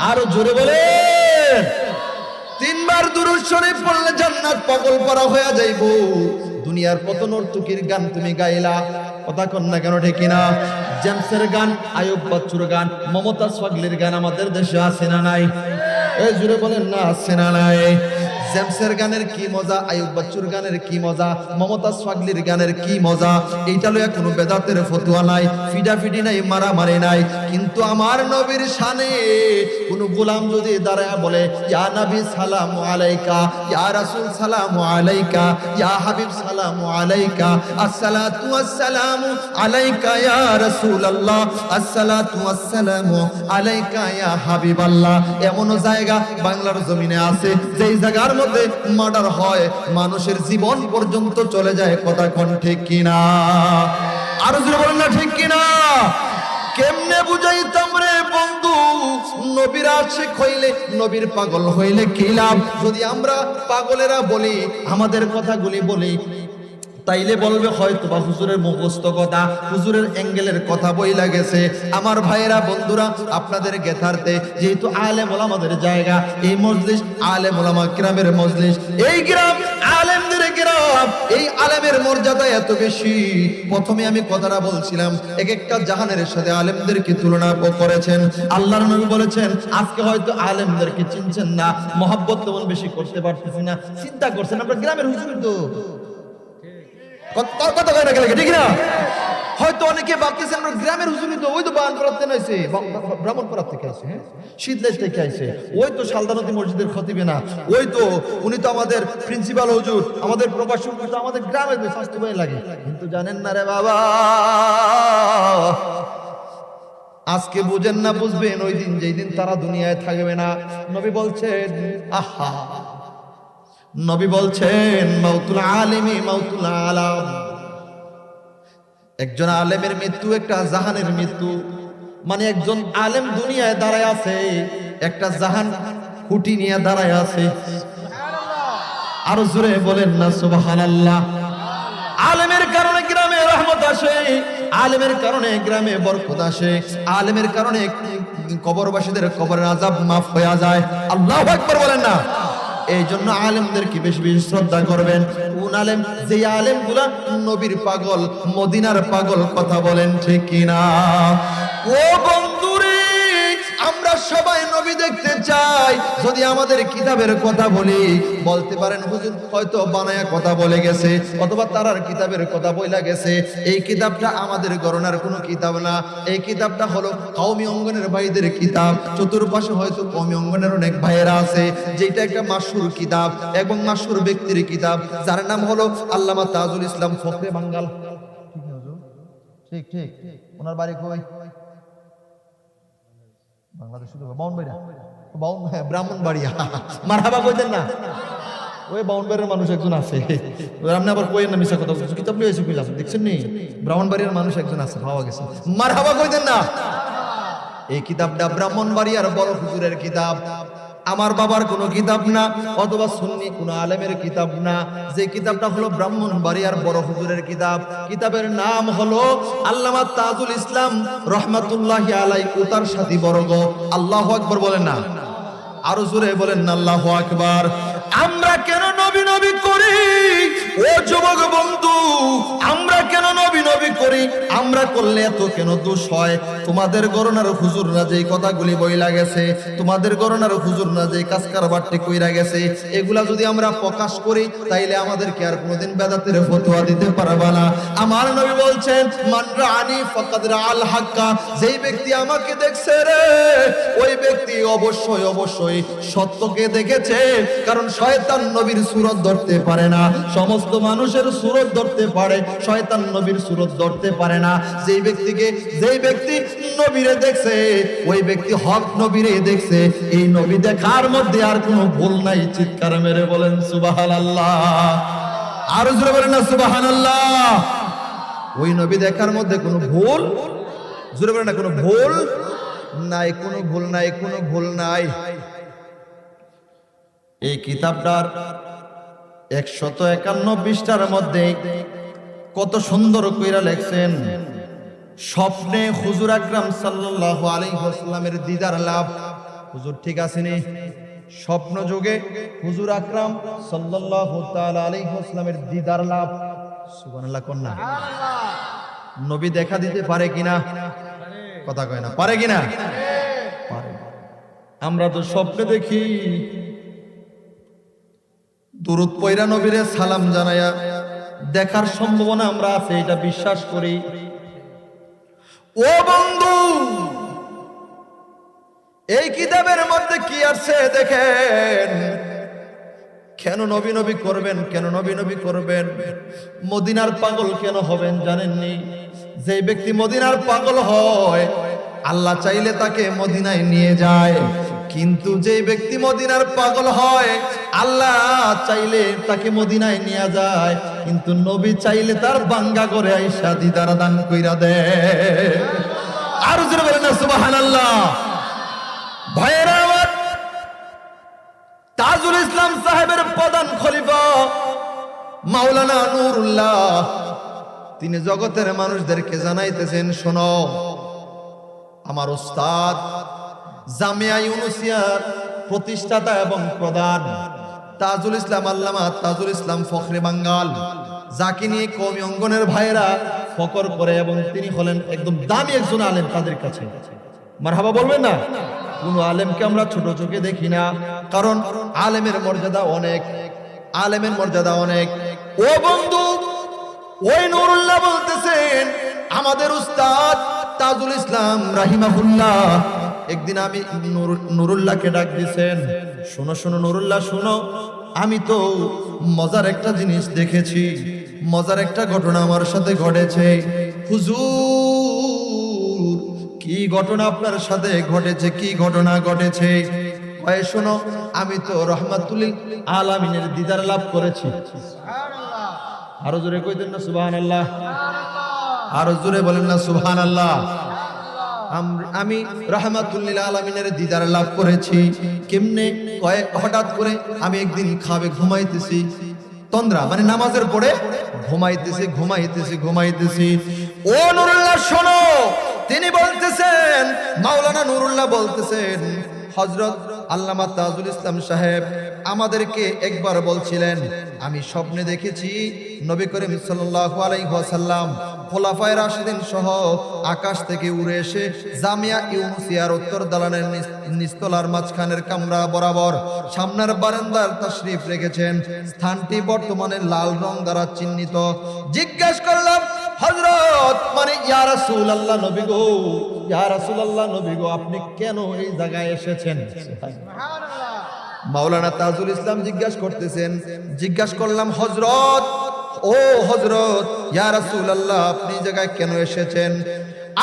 আরো জোরে বলেন। 3 বার দুরূদ শরীফ পড়লে জান্নাত পাগল পারা হয়ে যাইবো। দুনিয়ার কত নর্তকীর গান তুমি গাইলা, কথা কন না কেন, ঠিক কিনা? জেমসের গান, আয়ুব বাচ্চুর গান, মমতাজ পাগলির গান আমাদের দেশে আছে না নাই? এই জুড়ে বলেন না আছে না নাই? জেমসের গানের কি মজা, আয়ুব বাচ্চুর গানের কি মজা, মমতাজ পাগলির গানের কি মজা। এইটা লইয়া কোনো বেদাতের ফতোয়া নাই, ফিডাফিডি নাই, মারামারি নাই। কিন্তু আমার নবীর শানে কোনো গোলাম যদি দাঁড়ায় বলে, ইয়া নবী সালামু আলাইকা, ইয়া রাসূল সালামু আলাইকা, ইয়া হাবিব সালামু আলাইকা, আসসালাতু ওয়াসসালামু আলাইকা ইয়া রাসূলুল্লাহ, আসসালাতু ওয়াসসালামু আলাইকা ইয়া হাবিবাল্লাহ। এমনও জায়গা বাংলার জমিনে আছে যেই জায়গার মধ্যে মার্ডার হয়, মানুষের জীবন পর্যন্ত চলে যায়। কথা কোন ঠিক কিনা? আরো জোরে বলেন না ঠিক কিনা? কেমনে বুঝাইতাম রে বন্ধু, নবীর আশিক হইলে, নবীর পাগল হইলে কি লাভ? যদি আমরা পাগলেরা বলি, আমাদের কথাগুলি বলি, তাইলে বলবে হয়তো বা হুজুরের মুখস্থ কথা, হুজুরের অ্যাঙ্গেলের কথা বইলা গেছে। আমার ভাইয়েরা বন্ধুরা, আপনাদের গেথারতে যেহেতু আলেম ওলামাদের জায়গা, এই মজলিস আলেম ওলামা কিরামের মজলিস, এই গ্রাম আলেমদের গ্রাম, এই আলেমের মর্যাদা এত বেশি। প্রথমে আমি কথাটা বলছিলাম, এক একটা জাহানের সাথে আলেমদেরকে তুলনা করেছেন। আল্লাহর নবী বলেছেন, আজকে হয়তো আলেমদেরকে চিনছেন না, মহব্বত তেমন বেশি করতে পারতেছি না। চিন্তা করছেন আপনার গ্রামের হুজুর তো কথা কয় না, ঠিক না? হয়তো অনেকে ভাবতেছেন আমরা গ্রামের হুজুরি তো ওই তো বায়ান করাতে নাইছে, ব্রাহ্মণপাড়া থেকে আসে, হ্যাঁ শীতলেশ থেকে আসে, ওই তো শালদানতি মসজিদের খতিবে না, ওই তো উনি তো আমাদের প্রিন্সিপাল হুজুর, আমাদের প্রবাসী হুজুর তো আমাদের গ্রামের স্বাস্থ্য ভাই লাগে। কিন্তু জানেন না রে বাবা, আজকে বুঝেন না, বুঝবেন ওই দিন যেই দিন তারা দুনিয়ায় থাকবে না। নবী বলছেন, আহা, নবী বলছেন, মাউতুল আলিমি মাউতুল আলাম। একজন আলেমের মৃত্যু একটা জাহানের মৃত্যু। মানে একজন আলেম দুনিয়ায় দাঁড়ায় আছে, একটা জাহান খুঁটি নিয়ে দাঁড়ায় আছে। আরো জোরে বলেন না সুবহানাল্লাহ। আলেমের কারণে গ্রামে রহমত আসে, আলেমের কারণে গ্রামে বরকত আসে, আলেমের কারণে কবরবাসীদের কবরের আযাব মাফ হয়ে যায়। আল্লাহু আকবার বলেন না। এই জন্য আলেমদেরকে বেশি বেশি শ্রদ্ধা করবেন। কোন আলেম? যে আলেমগুলা নবীর পাগল, মদিনার পাগল। কথা বলেন ঠিক কিনা? ও বন্ধুরে, আমরা সবাই নবী দেখতে চাই। যদি আমাদের কিতাবের কথা বলি, বলতে পারেন হুজুর হয়তো বানায়া কথা বলে গেছে, অথবা তারার কিতাবের কথা বইলা গেছে। এই কিতাবটা আমাদের গণনার কোনো কিতাব না, এই কিতাবটা হলো কওমি অঙ্গনের ভাইদের কিতাব। চতুর্পাশে হয়তো কওমি অঙ্গনের অনেক ভাইয়েরা আছে, যেটা একটা মাশহুর কিতাব এবং মাশহুর ব্যক্তির কিতাব, যার নাম হলো আল্লামা তাজুল ইসলাম ফখরে বাঙ্গাল। ঠিক ঠিক ঠিক, ওনার বাড়ি কই? বাংলাদেশ, বাউন ভাইরা হ্যাঁ, ব্রাহ্মণবাড়িয়া। মারহাবা কইতেন না? ওই বাউন্ডারির মানুষ একজন আছে, আপনি আবার কইেন না মিশা কথা বলছেন, কিতাব লিয়েছি কইলাম, দেখছেন নি? ব্রাহ্মণবাড়িয়ার মানুষ একজন আছে, পাওয়া গেছে। মারহাবা কইতেন না? এই কিতাবটা ব্রাহ্মণবাড়িয়ার বড় হুজুরের কিতাব, আমার বাবার কোনো কিতাব না, অথবা সুন্নি কোনো আলেমের কিতাব না। যে কিতাবটা হলো ব্রাহ্মণবাড়িয়ার বড় হুজুরের কিতাব। কিতাবের নাম হলো আল্লামা তাজুল ইসলাম রহমাতুল্লাহি আলাইহি উতার সাথী বর্গ। আল্লাহু আকবার বলেন না? আরো জোরে বলেন না আল্লাহু আকবার। আমরা কেন নবী নবী করি ও যুবক বন্ধু? আমরা কেন নবী নবী করি? আমরা করলে এত কেন দোষ হয়? তোমাদের গণনার হুজুররা যেই কথাগুলি বইলা গেছে, তোমাদের গণনার হুজুররা যেই কাজ কারবারটি কইরা গেছে, এগুলা যদি আমরা প্রকাশ করি তাইলে আমাদেরকে আর কোনোদিন বেদাতের ফতোয়া দিতে পারবে না। আমার নবী বলছেন, মান রাআনি ফাকাদ রাআল হাক্কা, যেই ব্যক্তি আমাকে দেখছে রে, ওই ব্যক্তি অবশ্যই অবশ্যই সত্যকে দেখেছে। কারণ শয়তান নবীর সূরত ধরতে পারে না, সমস্ত মানুষের সূরত ধরতে পারে, শয়তান নবীর সূরত ধরতে পারে না। যেই ব্যক্তি নবীরে দেখছে, ওই ব্যক্তি হক নবীরে দেখছে। এই নবী দেখার মধ্যে আর কোনো ভুল নাই। চিৎকার মেরে বলেন সুবহানাল্লাহ। আর জোরে বলেন না সুবহানাল্লাহ। ওই নবী দেখার মধ্যে কোনো ভুল, জোরে বলেন না, কোনো ভুল নাই, কোনো ভুল নাই, কোনো ভুল নাই। এই কিতাবটার 151 পৃষ্ঠার মধ্যে কত সুন্দর কইরা লেখছেন, স্বপ্নে হুজুর আকরাম সাল্লাল্লাহু আলাইহি ওয়াসাল্লামের দিদার লাভ। হুজুর ঠিক আছেনি? স্বপ্ন যোগে হুজুর আকরাম সাল্লাল্লাহু তাআলা আলাইহি ওয়াসাল্লামের দিদার লাভ। সুবহানাল্লাহ কোন না? নবী দেখা দিতে পারে কিনা? কথা কয় না, পারে কিনা? পারে। আমরা তো স্বপ্নে দেখি, দুরূদ পয়রা নবীরে সালাম জানায়া দেখার সম্ভাবনা আমরা আছে, এটা বিশ্বাস করি। ও বন্ধু, এই কিতাবের মধ্যে কি আছে দেখেন। কেন নবী নবী করবেন? কেন নবী নবী করবেন? মদিনার পাগল কেন হবেন জানেননি? যে ব্যক্তি মদিনার পাগল হয়, আল্লাহ চাইলে তাকে মদিনায় নিয়ে যায়। কিন্তু যে ব্যক্তি মদিনার পাগল হয়, আল্লাহ চাইলে তাকে মদিনায় নিয়ে যায়, কিন্তু নবী চাইলে তার বাঙ্গা করে আইসা দিদার দান কইরা দেয়। আর জোরে বলেন না সুবহানাল্লাহ। ভাইয়েরা আমার, তাজুল ইসলাম সাহেবের প্রধান খলিফা মাওলানা নুরুল্লাহ, তিনি জগতের মানুষদেরকে জানাইতেছেন, শোনো, আমার উস্তাদ জামিয়া ইউনুসিয়ার প্রতিষ্ঠাতা এবং প্রধান তাজুল ইসলাম আল্লামা তাজুল ইসলাম ফখরে বাঙ্গাল, যাকে নিয়ে কওমি অঙ্গনের ভাইয়েরা ফকর করে, এবং তিনি হলেন একদম দামি একজন আলেম তাদের কাছে। মারহাবা বলবেন না? কোন আলেমকে আমরা ছোট চোখে দেখি না, কারণ আলেমের মর্যাদা অনেক, আলেমের মর্যাদা অনেক। ও বন্ধু, ওই নুরুল্লাহ বলতেছেন, আমাদের উস্তাদ তাজুল ইসলাম রাহিমাহুল্লাহ একদিন আমি নুরুল্লাহকে ডাক দিয়েছেন, শোনো শোনো নুরুল্লাহ শোনো, আমি তো মজার একটা জিনিস দেখেছি, মজার একটা ঘটনা আমার সাথে ঘটেছে। হুজুর, কি ঘটনা আপনার সাথে ঘটেছে? কি ঘটনা ঘটেছে? কয় শোনো, আমি তো রহমাতুল আলামিনের দিদার লাভ করেছি। আরো জোরে কইতেন না সুবহানাল্লাহ? আরো জোরে বলেন না সুবহানাল্লাহ? আমি রহমাতুল আলামিনের দিদার লাভ করেছি। কেমনে? কয় হঠাৎ করে আমি একদিন খাবে ঘুমাইতেছি, তন্দ্রা মানে নামাজের পরে ঘুমাইতেছি। ও নুরুল্লাহ শোনো, তিনি বলতেছেন, মাওলানা নুরুল্লাহ বলতেছেন, হযরত আল্লামা তাজুল ইসলাম সাহেব আমাদেরকে একবার বলছিলেন, আমি স্বপ্নে দেখেছি নবী করিম সাল্লাল্লাহু আলাইহি ওয়াসাল্লাম খোলাফায়ে রাশিদিন সহ আকাশ থেকে উড়ে এসে জামিয়া ইউনুসিয়ার উত্তর দালানের নিচতলার মাঝখানের কামরা বরাবর সামনের বারান্দার তাশরীফ রেখেছেন। স্থানটি বর্তমানে লাল রং দ্বারা চিহ্নিত। জিজ্ঞেস করলাম, হযরত মানে ইয়া রাসূলুল্লাহ নবী গো, ইয়া রাসূলুল্লাহ নবী গো, আপনি কেন এই জায়গায় এসেছেন? সুবহানাল্লাহ। মাওলানা তাজুল ইসলাম জিজ্ঞাসা করলাম, হযরত, ও হযরত, ইয়া রাসূলুল্লাহ আপনি এই জায়গায় কেন এসেছেন?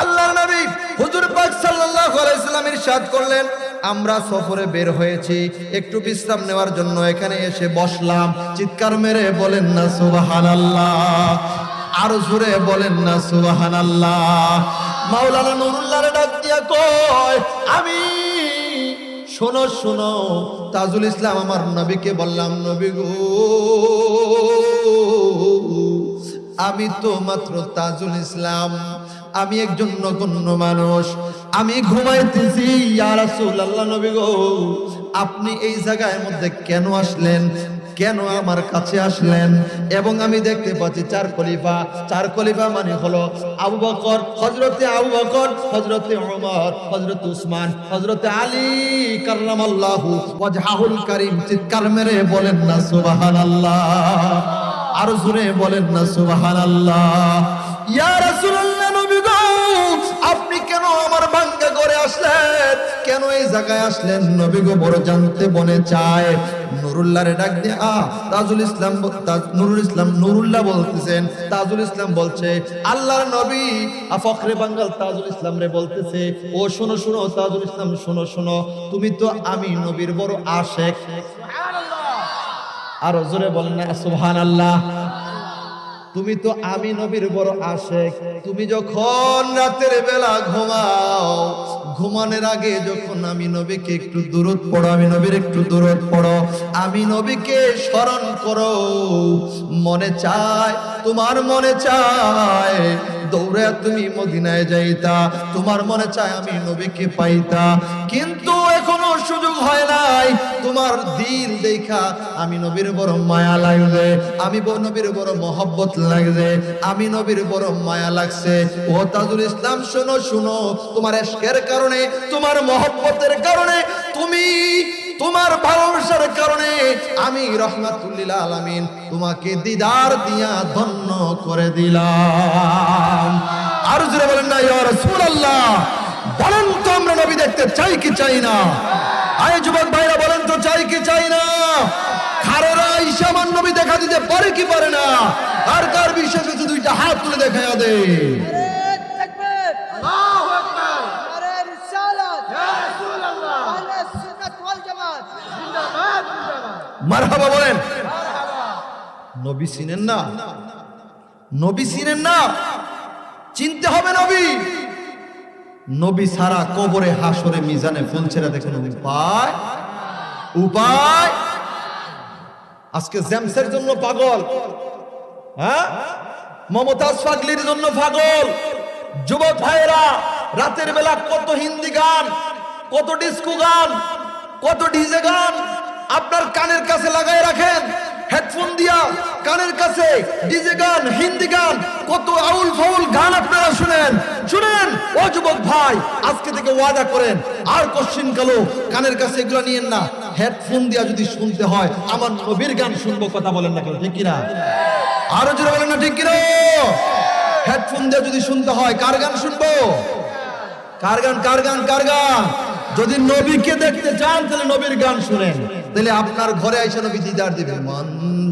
আল্লাহর নবী হুজুর পাক সাল্লাল্লাহু আলাইহি সাল্লাম ইরশাদ করলেন, আমরা সফরে বের হয়েছি, একটু বিশ্রাম নেওয়ার জন্য এখানে এসে বসলাম। চিৎকার মেরে বলেন না সুবহানাল্লাহ, আরো জোরে বলেন না সুবহানাল্লাহ। মাওলানা নুরুল্লাহর ডাক দিয়া কয়, আমি শোনো শোনো, তাজুল ইসলাম আমার নবীকে বললাম, নবী গো, আমি তো মাত্র তাজুল ইসলাম, আমি একজন নগণ্য মানুষ, আমি ঘুমাইতেছি। ইয়া রাসূলুল্লাহ, নবী গো, আপনি এই জায়গার মধ্যে কেন আসলেন, কেন আমার কাছে আসলেন? এবং আমি দেখতে পাচ্ছি চার খলিফা মানে হলো আবু বকর, হযরতে আবু বকর, হযরতে ওমর, হযরত উসমান, হযরতে আলী কাররামাল্লাহু ওয়াজহাহুল কারীম। চিৎকার মেরে বলেন না সুবহানাল্লাহ, আর জোরে বলেন না সুবহানাল্লাহ। ইয়া রাসূলুল্লাহ, নবী গো, আপনি কেন আমার ভাঙ্গা করে আসলেন, কেন এই জায়গায় আসলেন? নবী গো, বড় জানতে মনে চায়। নুরুল্লাহরে ডাক দিয়ে তাজুল ইসলাম, নুরুল্লাহ বলতেছেন, তাজুল ইসলাম বলছে, আল্লাহর নবী ফখরে বাঙ্গাল তাজুল ইসলাম রে বলতেছে, ও শোনো শোনো তাজুল ইসলাম, শোনো শোনো, তুমি তো আমি নবীর বড় আশেক। আর জোরে বলেন না সুবহানাল্লাহ। তুমি তো আমি নবীর বড় আশেক। তুমি যখন রাতের বেলা ঘুমাও, ঘুমানোর আগে যখন আমি নবীকে একটু দুরূদ পড়ো, আমি নবীর একটু দুরূদ পড়ো, আমি নবীকে স্মরণ করো, মনে চায়, তোমার মনে চায় দৌড়ে তুমি মদিনায় যাইতা, তোমার মনে চায় আমি নবীকে পাইতা, কিন্তু এখনো সুযোগ হয় নাই। তোমার দিল দেখা আমি নবীর বড় মায়া লাগছে, আমি নবীর বড় মহব্বত লাগছে, আমি নবীর বড় মায়া লাগছে। ও তাজুল ইসলাম, শোনো শোনো, তোমার ইশকের কারণে, তোমার মহব্বতের কারণে, তোমার ভালোবাসার কারণে আমি রহমাতুল লিল আলামিন তোমাকে দিদার দিয়া ধন্য করে দিলাম। আর জোরে বলেন না ইয়া রাসূলুল্লাহ। বলেন তো আমরা নবী দেখতে চাই কি চাই না? আয় যুবক ভাইরা, বলেন তো চাই কি চাই না? খারেরা ঈশা আমার নবী দেখা দিতে পারে কি পারে না? আর কার বিশ্বাস আছে দুইটা হাত তুলে দেখায়া দে। নারে তাকবীর, আল্লাহু আকবার, নারে রিসালাত, ইয়া রাসূলুল্লাহ, আহলে সুন্নাত ওয়াল জামাত, জিন্দাবাদ জিন্দাবাদ, মারহাবা বলেন। মারহাবা। নবী চিনেন না? নবী চিনেন না? চিনতে হবে নবী। নবী সারা কবরে, হাসরে, মিজানে ফুল ছেড়ে দেখুন উপায় উপায়। আজকে জেমসের জন্য পাগল, হ্যাঁ, মমতাজ পাগলির জন্য পাগল। যুবক ভাইরা, রাতের বেলা কত হিন্দি গান, কত ডিস্কো গান, কত ডিজে গান আপনার কানের কাছে লাগাই রাখেন, হেডফোন দিয়া কানের কাছে ডিজে গান, হিন্দি গান, কত আউল ফাউল গান আপনারা শুনেন। ও যুবক ভাই, আজকে থেকে ওয়াদা করেন, আর কোশ্চিন কালো কানের কাছে এগুলো নিয়েন না। হেডফোন দিয়া যদি শুনতে হয়, আমার নবীর গান শুনবো। কথা বলেন না কেন, ঠিক কিনা? আরো জোরে বলেন না, ঠিক কিনা? হেডফোন দিয়ে যদি শুনতে হয়, কার গান শুনবো? কার গান, কার গান, কার গান? যদি নবীকে দেখতে চান তাহলে নবীর গান শুনেন, তাহলে আপনার ঘরে আইসা নবী দিদার দিবে। মন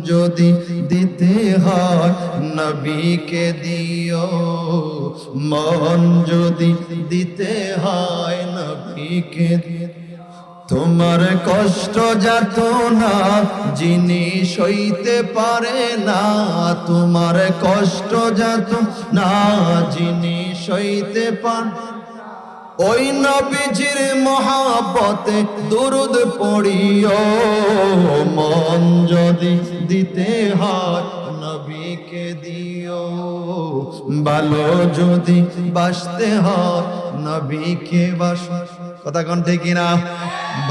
যদি দিতে হয় নবীকে দিও, মন যদি দিতে হয় নবীকে দিও, তোমার কষ্ট যাতনা যিনি সইতে পারে না, তোমার কষ্ট যাতনা যিনি সইতে পারে, ওই নবীজির মহব্বতে দুরুদ পড়িও, মন যদি দিতে হয় নবীকে দিও, ভালো যদি বাসতে হয় নবীকে বাসো। কথা কোন ঠিক কিনা?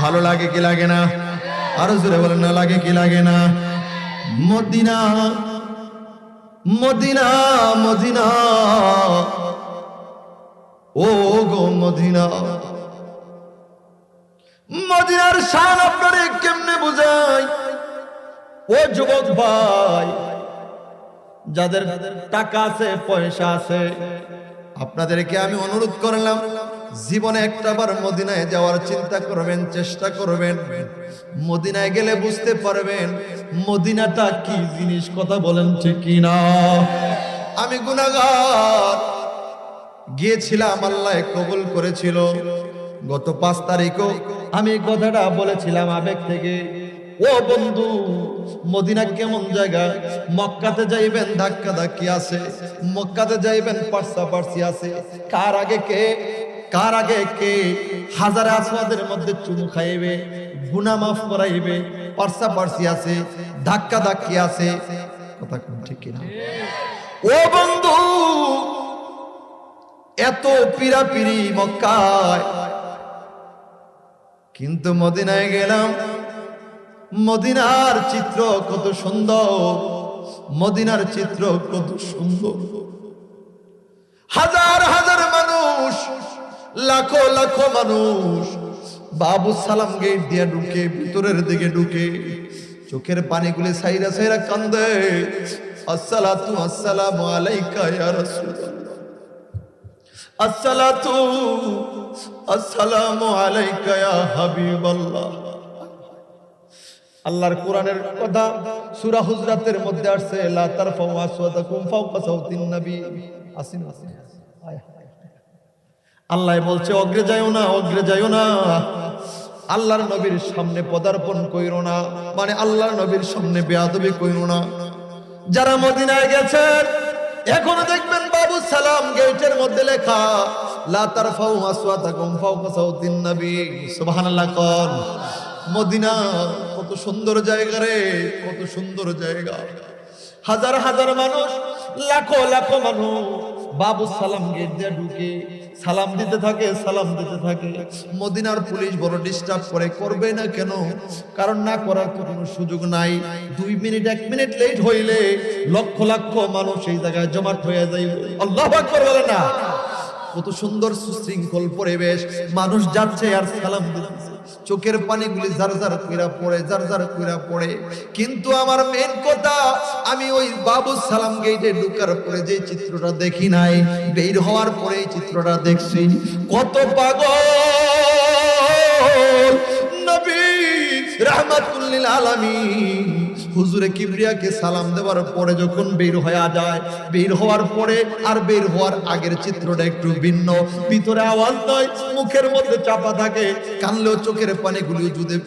ভালো লাগে কি লাগে না? আরো জোরে বলেন না, লাগে কি লাগে না? মদিনা মদিনা মদিনা, ও গো মদিনা, মদিনার শান আপনারে কেমনে বুঝাই? ও যুবক ভাই, যাদের টাকা আছে, পয়সা আছে, আপনাদেরকে আমি অনুরোধ করলাম, জীবনে একটাবার মদিনায় যাওয়ার চিন্তা করবেন, চেষ্টা করবেন। মদিনায় গেলে বুঝতে পারবেন মদিনাটা কি জিনিস। কথা বলেন ঠিক কিনা? আমি গুনাহগার, গিয়েছিলাম, আল্লাহ কবুল করেছিল। গত 5 তারিখও আমি এই কথাটা বলেছিলাম আবেগ থেকে। ও বন্ধু, মদিনা কেমন জায়গা? মক্কাতে যাইবেন ধাক্কা ধাক্কি আছে, মক্কাতে যাইবেন পার্সি আছে। কার আগে কে হাজারে আসওয়াদের মধ্যে চুমু খাইবে, গুনাহ মাফ করাইবে, পার্সি আছে, ধাক্কা ধাক্কি আছে। কথা কোন ঠিক কিনা? ও বন্ধু, এত পিরাপিরি মক্কায়, কিন্তু মদিনায় গেলাম। মদিনার চিত্র কত সুন্দর, মদিনার চিত্র কত সুন্দর। হাজার হাজার মানুষ, লাখো লাখো মানুষ বাবু সালাম গেট দিয়ে ঢুকে, ভিতরের দিকে ঢুকে চোখের পানিগুলি সাইরা সাইরা কান্দে। আসসালাতু আসসালামু আলাইকা ইয়া রাসূলুল্লাহ, আসসালাতু আসসালামু আলাইকা ইয়া হাবিবাল্লাহ। আল্লাহর কোরআনের কথা সূরা হুজরাতের মধ্যে আসছে, লা তারফাউ আসওয়াতাকুম ফাওকা সাওতিন নবী। আসিন আল্লাহ বলছে অগ্রে যাইও না, অগ্রে যাইও না, আল্লাহর নবীর সামনে পদার্পণ কইরো না, মানে আল্লাহর নবীর সামনে বেয়াদবি কইরো না। যারা মদিনায় গেছেন এখনো দেখবেন বাবু সালাম গেটের মধ্যে লেখা, লা তারফাউ আসওয়াতাকুম ফাওকা সাওতিন নবী। সুবহানাল্লাহ কোন। মদিনা কত সুন্দর জায়গা রে, কত সুন্দর জায়গা। হাজার হাজার মানুষ, লাখো লাখো মানুষ বাবু সালাম গেট দিয়ে ঢুকে সালাম দিতে থাকে, সালাম দিতে থাকে। মদিনার পুলিশ বড় ডিস্টার্ব করবে না কেন? কারণ না করার তো কোনো সুযোগ নাই। 2 মিনিট 1 মিনিট লেট হইলে লক্ষ লক্ষ মানুষ এই জায়গায় জমাট হয়ে যায়। আল্লাহু আকবার বলে না? কত সুন্দর সুশৃঙ্খল পরিবেশ, মানুষ যাচ্ছে আর সালাম দিচ্ছে, চোখের পানিগুলি জারজার কইরা পড়ে, জারজার কইরা পড়ে। কিন্তু আমার মেন কথা, আমি ওই বাবু সালাম গেটে ঢোকার পরে যে চিত্রটা দেখি নাই, বের হওয়ার পরে এই চিত্রটা দেখছি। কত পাগল নবী রাহমাতুল লিল আলামিন হুজুরে কিবরিয়াকে সালাম দেওয়ার পরে যখন বের হয়ে যায়, বের হওয়ার পরে আর বের হওয়ার আগের চিত্রটা একটু ভিন্ন। ভিতরে আওয়াজ নয়, মুখের মধ্যে চাপা থাকে, কানলেও চোখের পানিগুলি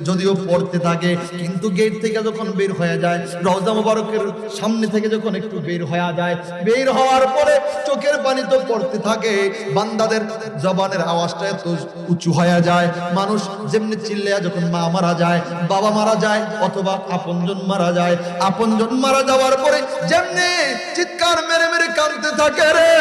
যদিও পড়তে থাকে, কিন্তু গেট থেকে যখন বের হয়ে যায়, রওজা মুবারকের সামনে থেকে যখন একটু বের হয়ে যায়, বের হওয়ার পরে চোখের পানি তো পড়তে থাকে। বান্দাদের জবানের আওয়াজটা এত উঁচু হয়ে যায়, মানুষ যেমনি চিল্লায়া যখন মা মারা যায়, বাবা মারা যায়, অথবা আপনজন মারা যায়, আপনজন মারা যাওয়ার পরে যেমনি চিৎকার মেরে মেরে কাঁদতে থাকে রে,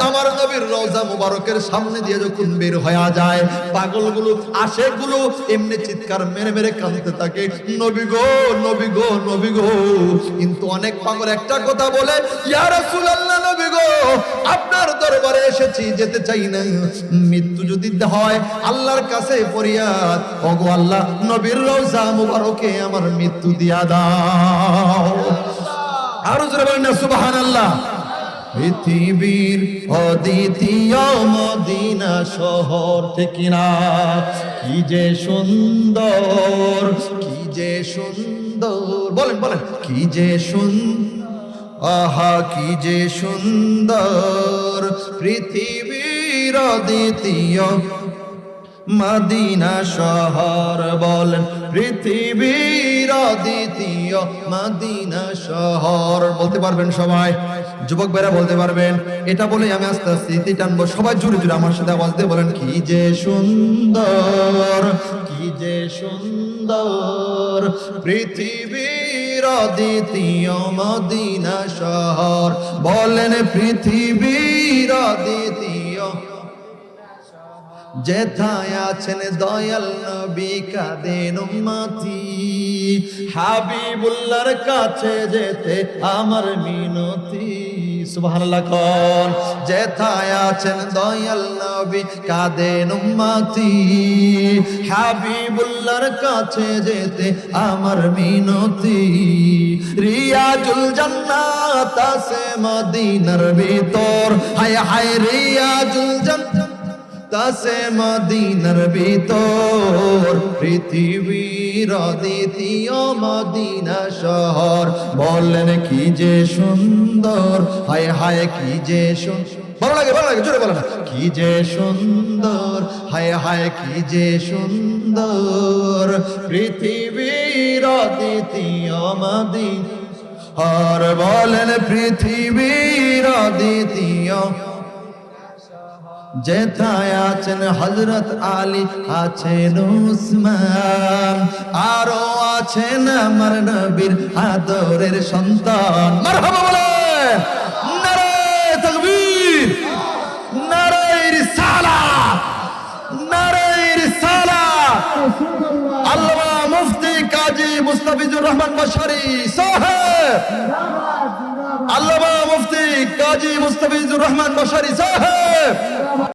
আমার নবীর রওজা মুবারকের সামনে দিয়ে যখন বের হয়ে যায়, পাগলগুলো আশেকগুলো এমনি চিৎকার মেরে মেরে কাঁদতে থাকে, নবী গো, নবী গো, নবী গো। কিন্তু অনেক পাগল একটা কথা বলে, ইয়া রাসূলুল্লাহ, নবী গো, আপনার দরবারে এসেছি, যেতে চাই না। মৃত্যু যদি হয় আল্লাহর কাছে ফরিয়াদ, ওগো আল্লাহ, নবীর রওজা মুবারকে আমার মৃত্যু দিয়া দাও। আর জোরে বলেন না সুবহানাল্লাহ। পৃথিবীর অদ্বিতীয় মদিনা শহর থেকে না, কি যে সুন্দর, কি যে সুন্দর, বলেন বলেন, কি যে সুন্দর, আহা কি যে সুন্দর, পৃথিবীর অদ্বিতীয় মদিনা শহর। বলেন পৃথিবীর অদ্বিতীয় মদিনা শহর। বলতে পারবেন সবাই? যুবক ভাইরা বলতে পারবেন? এটা বলে আমি আস্তে আস্তে ইতি টানবো, সবাই জোরে জোরে আমার সাথে আওয়াজ দিয়ে বলেন, কি যে সুন্দর, কি যে সুন্দর, পৃথিবীর অদ্বিতীয় মদিনা শহর। বলেন পৃথিবীর অদ্বিতীয়, যেথায় আছেন দয়াল নবী কাঁদেন উম্মতি, হাবিবুল্লাহর কাছে যেতে আমার মিনতি। সুবহানাল্লাহ কোন। যেথায় আছেন দয়াল নবী কাঁদেন উম্মতি, হাবিবুল্লাহর কাছে যেতে আমার মিনতি। রিয়াজুল জান্নাত আছে মদিনার ভিতর, হায় হায় রিয়াজুল জান্নাত তাসে মদিনার ভিতর, পৃথিবীর অদ্বিতীয় মদিনা শহর। বলেন কি যে সুন্দর, হায় হায় কি যে সুন্দর, ভালো লাগে জোরে বলেন কি যে সুন্দর, হায় হায় কি যে সুন্দর পৃথিবীর দ্বিতীয় মাদি, আর বলেন পৃথিবীর দ্বিতীয় যেথায় আছেন হযরত আলী, আছেন উসমান, আরো আছেন আমার নবীর আদরের সন্তান। মারহাবা বলে নারে তাকবীর, নারে রিসালাত, নারে রিসালাত। আল্লামা মুফতি কাজী মুস্তাফিজুর রহমান বশারী সাহেব, আল্লামা মুফতি কাজী মুস্তাফিজুর রহমান বশারী সাহেব।